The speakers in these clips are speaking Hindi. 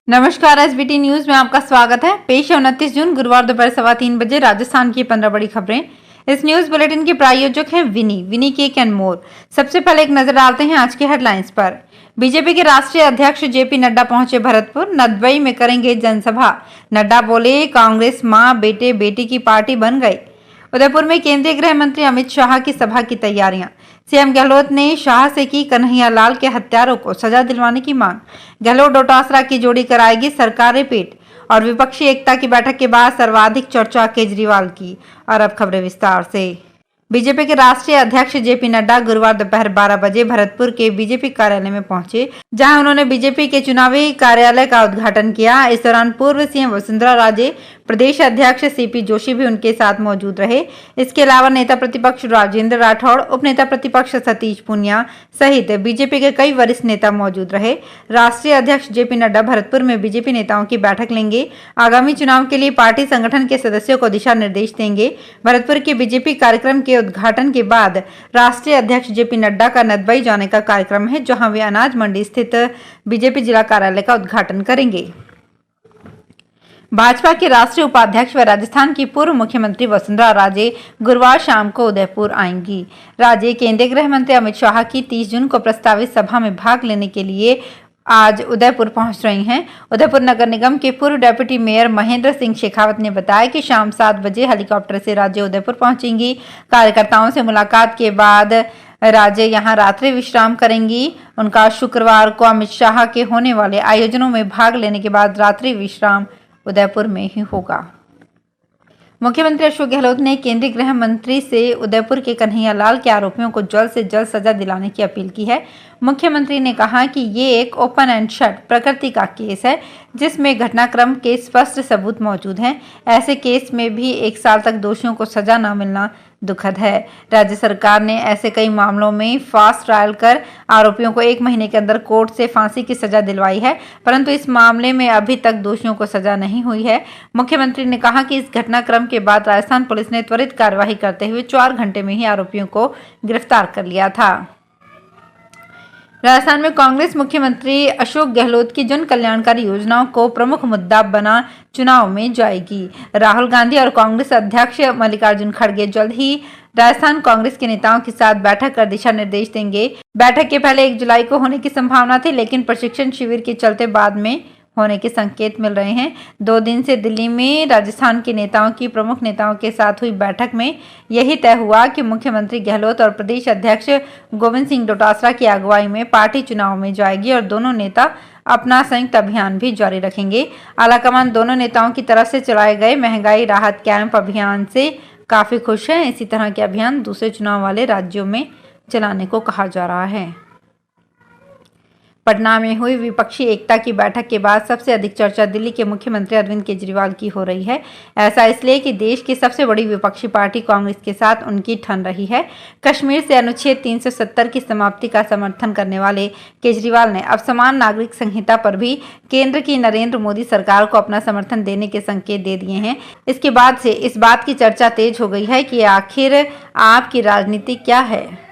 नमस्कार, एसबीटी न्यूज में आपका स्वागत है। पेश है 29 जून गुरुवार दोपहर 3:15 बजे राजस्थान की 15 बड़ी खबरें। इस न्यूज बुलेटिन के प्रायोजक हैं विनी केक एंड मोर। सबसे पहले एक नजर डालते हैं आज के हेडलाइंस पर। बीजेपी के राष्ट्रीय अध्यक्ष जेपी नड्डा पहुंचे भरतपुर, नदबई में करेंगे जनसभा। नड्डा बोले, कांग्रेस मां बेटे बेटी की पार्टी बन गई। उदयपुर में केंद्रीय गृह मंत्री अमित शाह की सभा की तैयारियां। सीएम गहलोत ने शाह से की कन्हैयालाल के हत्यारों को सजा दिलवाने की मांग। गहलोत डोटासरा की जोड़ी कराएगी सरकार रिपीट। और विपक्षी एकता की बैठक के बाद सर्वाधिक चर्चा केजरीवाल की। और अब खबरें विस्तार से। बीजेपी के राष्ट्रीय अध्यक्ष जेपी नड्डा गुरुवार दोपहर 12 बजे भरतपुर के बीजेपी कार्यालय में पहुंचे, जहां उन्होंने बीजेपी के चुनावी कार्यालय का उद्घाटन किया। इस दौरान पूर्व सीएम वसुंधरा राजे, प्रदेश अध्यक्ष सीपी जोशी भी उनके साथ मौजूद रहे। इसके अलावा नेता प्रतिपक्ष राजेंद्र राठौड़, उप नेता प्रतिपक्ष सतीश पूनिया सहित बीजेपी के कई वरिष्ठ नेता मौजूद रहे। राष्ट्रीय अध्यक्ष जेपी नड्डा भरतपुर में बीजेपी नेताओं की बैठक लेंगे। आगामी चुनाव के लिए पार्टी संगठन के सदस्यों को दिशा निर्देश देंगे। भरतपुर के बीजेपी कार्यक्रम के उद्घाटन के बाद राष्ट्रीय अध्यक्ष जेपी नड्डा का नदबई जाने का कार्यक्रम है, जहां वे अनाज मंडी स्थित बीजेपी जिला कार्यालय का उद्घाटन करेंगे। भाजपा के राष्ट्रीय उपाध्यक्ष व राजस्थान की पूर्व मुख्यमंत्री वसुंधरा राजे गुरुवार शाम को उदयपुर आएंगी। राजे केंद्रीय गृह मंत्री अमित शाह की 30 जून को प्रस्तावित सभा में भाग लेने के लिए आज उदयपुर पहुंच रही हैं। उदयपुर नगर निगम के पूर्व डेप्यूटी मेयर महेंद्र सिंह शेखावत ने बताया कि शाम 7 बजे हेलीकॉप्टर से राजे उदयपुर पहुंचेंगी। कार्यकर्ताओं से मुलाकात के बाद राजे यहां रात्रि विश्राम करेंगी। उनका शुक्रवार को अमित शाह के होने वाले आयोजनों में भाग लेने के बाद रात्रि विश्राम उदयपुर में ही होगा। मुख्यमंत्री अशोक गहलोत ने केंद्रीय गृह मंत्री से उदयपुर के कन्हैयालाल के आरोपियों को जल्द से जल्द सजा दिलाने की अपील की है। मुख्यमंत्री ने कहा कि ये एक ओपन एंड शट प्रकृति का केस है, जिसमें घटनाक्रम के स्पष्ट सबूत मौजूद हैं। ऐसे केस में भी 1 साल तक दोषियों को सजा न मिलना दुखद है। राज्य सरकार ने ऐसे कई मामलों में फास्ट ट्रायल कर आरोपियों को 1 महीने के अंदर कोर्ट से फांसी की सजा दिलवाई है, परंतु इस मामले में अभी तक दोषियों को सजा नहीं हुई है। मुख्यमंत्री ने कहा कि इस घटनाक्रम के बाद राजस्थान पुलिस ने त्वरित कार्यवाही करते हुए 4 घंटे में ही आरोपियों को गिरफ्तार कर लिया था। राजस्थान में कांग्रेस मुख्यमंत्री अशोक गहलोत की जन कल्याणकारी योजनाओं को प्रमुख मुद्दा बना चुनाव में जाएगी। राहुल गांधी और कांग्रेस अध्यक्ष मल्लिकार्जुन खड़गे जल्द ही राजस्थान कांग्रेस के नेताओं के साथ बैठक कर दिशा निर्देश देंगे। बैठक के पहले 1 जुलाई को होने की संभावना थी, लेकिन प्रशिक्षण शिविर के चलते बाद में होने के संकेत मिल रहे हैं। 2 दिन से दिल्ली में राजस्थान के नेताओं की प्रमुख नेताओं के साथ हुई बैठक में यही तय हुआ कि मुख्यमंत्री गहलोत और प्रदेश अध्यक्ष गोविंद सिंह डोटासरा की अगुवाई में पार्टी चुनाव में जाएगी और दोनों नेता अपना संयुक्त अभियान भी जारी रखेंगे। आलाकमान दोनों नेताओं की तरफ से चलाए गए महंगाई राहत कैंप अभियान से काफी खुश है। इसी तरह के अभियान दूसरे चुनाव वाले राज्यों में चलाने को कहा जा रहा है। पटना में हुई विपक्षी एकता की बैठक के बाद सबसे अधिक चर्चा दिल्ली के मुख्यमंत्री अरविंद केजरीवाल की हो रही है। ऐसा इसलिए कि देश की सबसे बड़ी विपक्षी पार्टी कांग्रेस के साथ उनकी ठन रही है। कश्मीर से अनुच्छेद 370 की समाप्ति का समर्थन करने वाले केजरीवाल ने अब समान नागरिक संहिता पर भी केंद्र की नरेंद्र मोदी सरकार को अपना समर्थन देने के संकेत दे दिए हैं। इसके बाद से इस बात की चर्चा तेज हो गई है कि आखिर आपकी राजनीति क्या है।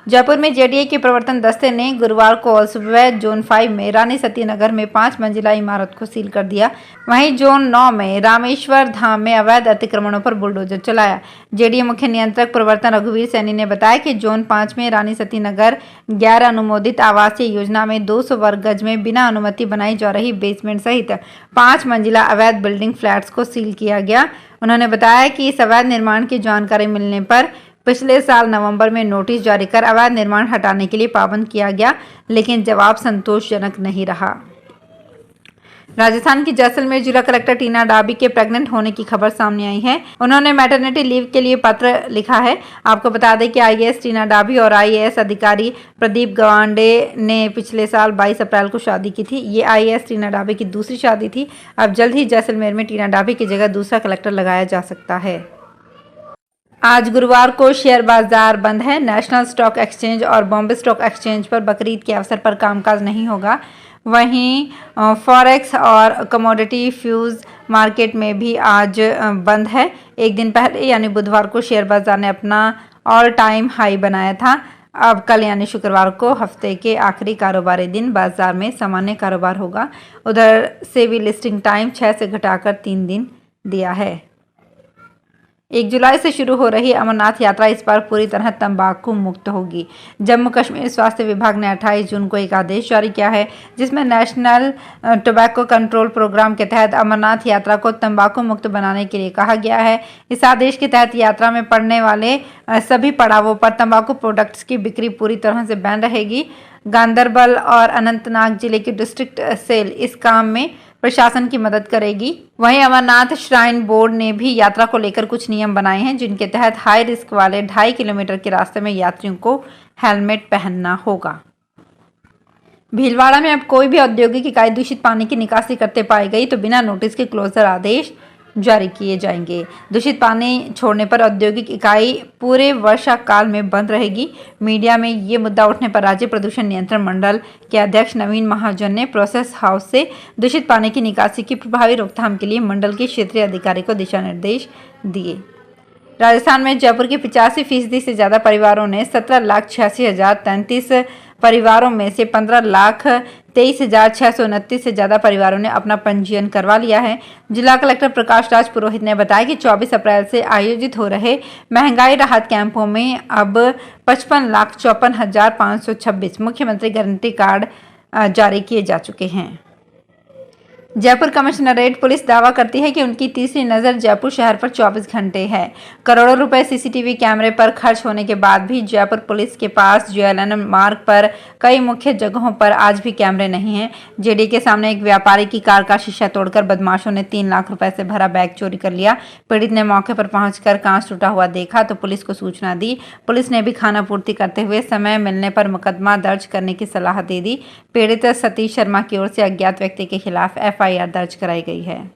जयपुर में जेडीए के प्रवर्तन दस्ते ने गुरुवार को सुबह जोन 5 में रानी सती नगर में 5 मंजिला इमारत को सील कर दिया। वहीं जोन 9 में रामेश्वर धाम में अवैध अतिक्रमणों पर बुलडोजर चलाया। जेडीए मुख्य नियंत्रक प्रवर्तन रघुवीर सैनी ने बताया कि जोन 5 में रानी सती नगर गैर अनुमोदित आवासीय योजना में 200 वर्ग गज में बिना अनुमति बनाई जा रही बेसमेंट सहित 5 मंजिला अवैध बिल्डिंग फ्लैट्स को सील किया गया। उन्होंने बताया कि इस अवैध निर्माण की जानकारी मिलने पर पिछले साल नवंबर में नोटिस जारी कर अवैध निर्माण हटाने के लिए पाबंद किया गया, लेकिन जवाब संतोषजनक नहीं रहा। राजस्थान की जैसलमेर जिला कलेक्टर टीना डाबी के प्रेग्नेंट होने की खबर सामने आई है। उन्होंने मैटरनिटी लीव के लिए पत्र लिखा है। आपको बता दें कि आईएएस टीना डाबी और आईएएस अधिकारी प्रदीप गवांडे ने पिछले साल 22 अप्रैल को शादी की थी। ये आईएएस टीना डाबी की दूसरी शादी थी। अब जल्द ही जैसलमेर में टीना डाबी की जगह दूसरा कलेक्टर लगाया जा सकता है। आज गुरुवार को शेयर बाजार बंद है। नेशनल स्टॉक एक्सचेंज और बॉम्बे स्टॉक एक्सचेंज पर बकरीद के अवसर पर कामकाज नहीं होगा। वहीं फॉरेक्स और कमोडिटी फ्यूज मार्केट में भी आज बंद है। एक दिन पहले यानी बुधवार को शेयर बाजार ने अपना ऑल टाइम हाई बनाया था। अब कल यानी शुक्रवार को हफ्ते के आखिरी कारोबारी दिन बाजार में सामान्य कारोबार होगा। उधर से भी लिस्टिंग टाइम 6 से घटाकर 3 दिन दिया है। 1 जुलाई से शुरू हो रही अमरनाथ यात्रा इस बार पूरी तरह तंबाकू मुक्त होगी। जम्मू कश्मीर स्वास्थ्य विभाग ने 28 जून को एक आदेश जारी किया है, जिसमें नेशनल टोबैको कंट्रोल प्रोग्राम के तहत अमरनाथ यात्रा को तंबाकू मुक्त बनाने के लिए कहा गया है। इस आदेश के तहत यात्रा में पड़ने वाले सभी पड़ावों पर तंबाकू प्रोडक्ट्स की बिक्री पूरी तरह से बैन रहेगी। गांदरबल और अनंतनाग जिले की डिस्ट्रिक्ट सेल इस काम में प्रशासन की मदद करेगी। वहीं अमरनाथ श्राइन बोर्ड ने भी यात्रा को लेकर कुछ नियम बनाए हैं, जिनके तहत हाई रिस्क वाले 2.5 किलोमीटर के रास्ते में यात्रियों को हेलमेट पहनना होगा। भीलवाड़ा में अब कोई भी औद्योगिक इकाई दूषित पानी की निकासी करते पाई गई तो बिना नोटिस के क्लोजर आदेश जारी किए जाएंगे। दूषित पानी छोड़ने पर औद्योगिक इकाई पूरे वर्षा काल में बंद रहेगी। मीडिया में ये मुद्दा उठने पर राज्य प्रदूषण नियंत्रण मंडल के अध्यक्ष नवीन महाजन ने प्रोसेस हाउस से दूषित पानी की निकासी की प्रभावी रोकथाम के लिए मंडल के क्षेत्रीय अधिकारी को दिशा निर्देश दिए। राजस्थान में जयपुर के 85% से ज़्यादा परिवारों ने 17,86,033 परिवारों में से 15,23,629 से ज़्यादा परिवारों ने अपना पंजीयन करवा लिया है। जिला कलेक्टर प्रकाश राज पुरोहित ने बताया कि 24 अप्रैल से आयोजित हो रहे महंगाई राहत कैंपों में अब 55,54,526 मुख्यमंत्री गारंटी कार्ड जारी किए जा चुके हैं। जयपुर कमिश्नरेट पुलिस दावा करती है कि उनकी तीसरी नज़र जयपुर शहर पर 24 घंटे है। करोड़ों रुपए सीसीटीवी कैमरे पर खर्च होने के बाद भी जयपुर पुलिस के पास JLN मार्ग पर कई मुख्य जगहों पर आज भी कैमरे नहीं हैं। JD के सामने एक व्यापारी की कार का शीशा तोड़कर बदमाशों ने 3 लाख रुपए से भरा बैग चोरी कर लिया। पीड़ित ने मौके पर पहुंचकर कांच टूटा हुआ देखा तो पुलिस को सूचना दी। पुलिस ने भी खानापूर्ति करते हुए समय मिलने पर मुकदमा दर्ज करने की सलाह दे दी। पीड़ित सतीश शर्मा की ओर से अज्ञात व्यक्ति के खिलाफ FIR दर्ज कराई गई है।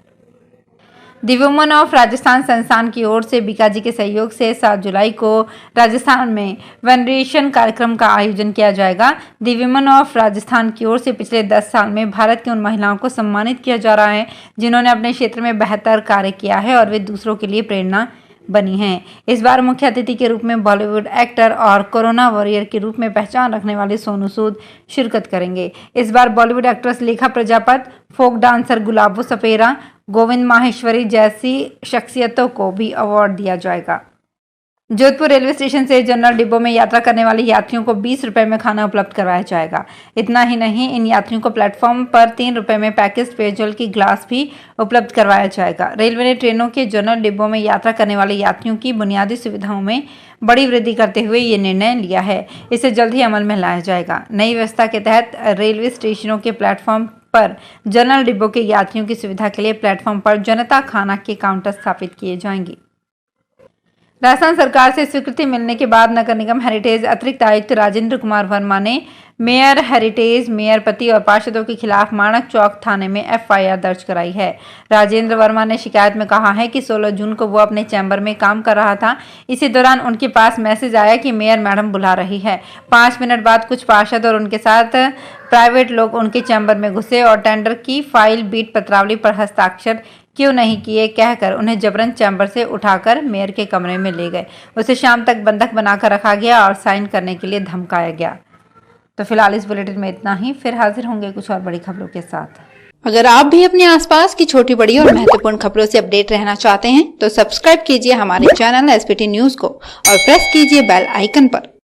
द वुमन ऑफ राजस्थान संस्थान की ओर से बीकाजी के सहयोग से 7 जुलाई को राजस्थान में वेनरेशन कार्यक्रम का आयोजन किया जाएगा। द वुमन ऑफ राजस्थान की ओर से पिछले 10 साल में भारत की उन महिलाओं को सम्मानित किया जा रहा है जिन्होंने अपने क्षेत्र में बेहतर कार्य किया है और वे दूसरों के लिए प्रेरणा बनी हैं। इस बार मुख्य अतिथि के रूप में बॉलीवुड एक्टर और कोरोना वॉरियर के रूप में पहचान रखने वाले सोनू सूद शिरकत करेंगे। इस बार बॉलीवुड एक्ट्रेस लेखा प्रजापत, फोक डांसर गुलाबो सपेरा, गोविंद माहेश्वरी जैसी शख्सियतों को भी अवार्ड दिया जाएगा। जोधपुर रेलवे स्टेशन से जनरल डिब्बों में यात्रा करने वाले यात्रियों को 20 रुपए में खाना उपलब्ध करवाया जाएगा। इतना ही नहीं, इन यात्रियों को प्लेटफॉर्म पर 3 रुपए में पैकेज पेयजल की ग्लास भी उपलब्ध करवाया जाएगा। रेलवे ने ट्रेनों के जनरल डिब्बों में यात्रा करने वाले यात्रियों की बुनियादी सुविधाओं में बड़ी वृद्धि करते हुए ये निर्णय लिया है। इसे जल्द ही अमल में लाया जाएगा। नई व्यवस्था के तहत रेलवे स्टेशनों के प्लेटफॉर्म पर जनरल डिब्बों के यात्रियों की सुविधा के लिए प्लेटफॉर्म पर जनता खाना के काउंटर स्थापित किए जाएंगे। राजस्थान सरकार से स्वीकृति मिलने के बाद नगर निगम हेरिटेज अतिरिक्त आयुक्त राजेंद्र कुमार वर्मा ने मेयर हेरिटेज, मेयर पति और पार्षदों के खिलाफ माणक चौक थाने में FIR दर्ज कराई है। राजेंद्र वर्मा ने शिकायत में कहा है कि 16 जून को वो अपने चैम्बर में काम कर रहा था। इसी दौरान उनके पास मैसेज आया कि मेयर मैडम बुला रही है। 5 मिनट बाद कुछ पार्षद और उनके साथ प्राइवेट लोग उनके चैम्बर में घुसे और टेंडर की फाइल बीट पत्रावली पर हस्ताक्षर क्यों नहीं किए कहकर उन्हें जबरन चैम्बर से उठाकर मेयर के कमरे में ले गए। उसे शाम तक बंधक बनाकर रखा गया और साइन करने के लिए धमकाया गया। तो फिलहाल इस बुलेटिन में इतना ही। फिर हाजिर होंगे कुछ और बड़ी खबरों के साथ। अगर आप भी अपने आसपास की छोटी बड़ी और महत्वपूर्ण खबरों से अपडेट रहना चाहते हैं तो सब्सक्राइब कीजिए हमारे चैनल SPT न्यूज को और प्रेस कीजिए बेल आइकन पर।